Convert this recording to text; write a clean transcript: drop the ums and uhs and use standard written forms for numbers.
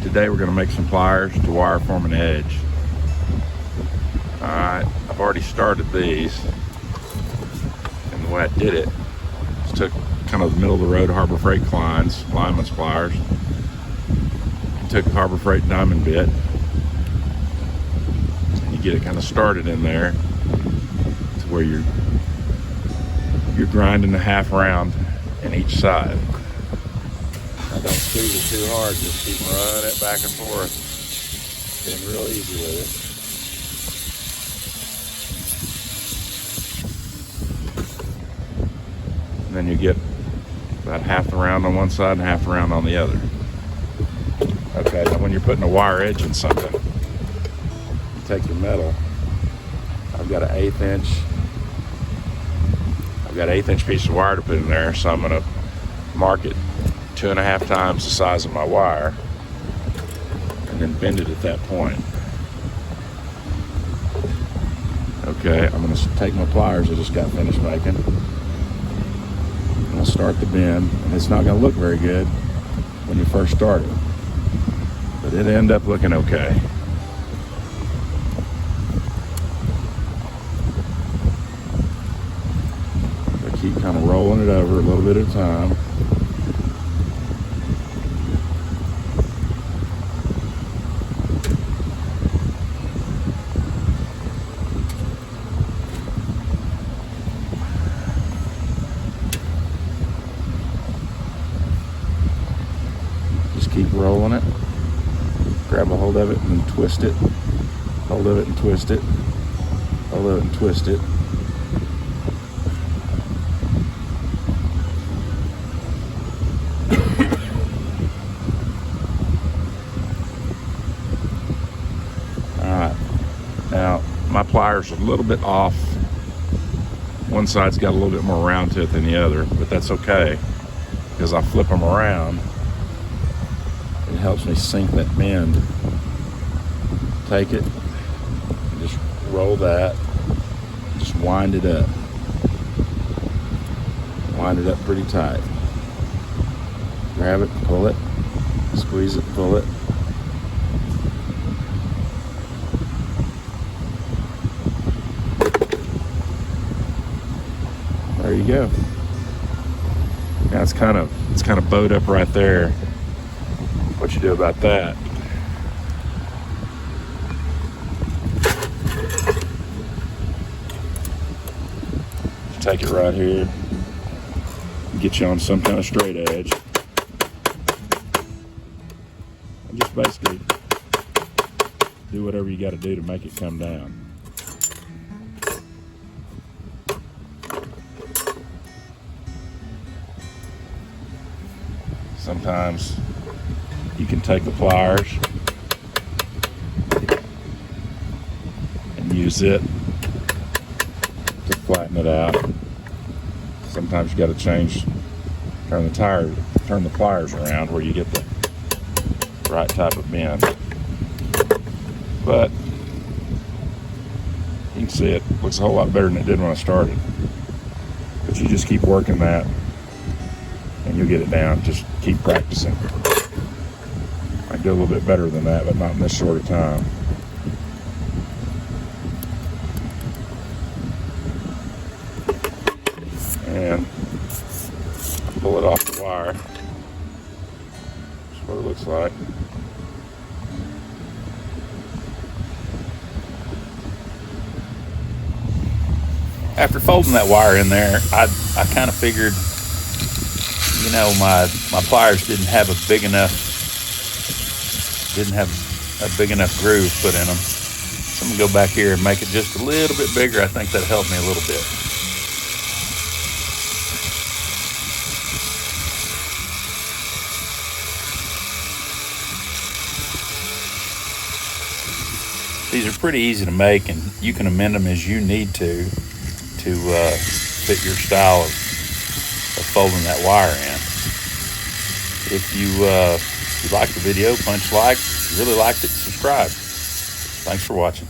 Today we're going to make some pliers to wire form an edge. Alright, I've already started these, and the way I did it is took kind of the middle of the road Harbor Freight Klein's lineman's pliers, took a Harbor Freight diamond bit, and you get it kind of started in there to where you're grinding a half round in each side. Now don't squeeze it too hard, just keep running it back and forth. Getting real easy with it. And then you get about half the round on one side and half the round on the other. Okay, now when you're putting a wire edge in something, you take your metal. I've got an 1/8 inch piece of wire to put in there, so I'm going to mark it 2.5 times the size of my wire and then bend it at that point. Okay, I'm going to take my pliers I just got finished making. I'll start the bend, and it's not going to look very good when you first start it, but it'll end up looking okay. So keep kind of rolling it over a little bit at a time. Keep rolling it, grab a hold of it and twist it, hold of it and twist it, hold of it and twist it. Alright, now my pliers are a little bit off. One side's got a little bit more round to it than the other, but that's okay because I flip them around. It helps me sink that bend. Take it, just roll that, just wind it up. Wind it up pretty tight. Grab it, pull it, squeeze it, pull it. There you go. Now it's kind of bowed up right there. What you do about that? Take it right here, get you on some kind of straight edge, and just basically do whatever you got to do to make it come down. Sometimes you can take the pliers and use it to flatten it out. Sometimes you got to turn the pliers around where you get the right type of bend. But you can see it looks a whole lot better than it did when I started. But you just keep working that and you'll get it down. Just keep practicing. I do a little bit better than that, but not in this short of time. And pull it off the wire. That's what it looks like. After folding that wire in there, I kind of figured, you know, my pliers didn't have a big enough groove put in them. So I'm gonna go back here and make it just a little bit bigger. I think that'll help me a little bit. These are pretty easy to make, and you can amend them as you need to fit your style of folding that wire in. If you liked the video, punch like. If you really liked it, subscribe. Thanks for watching.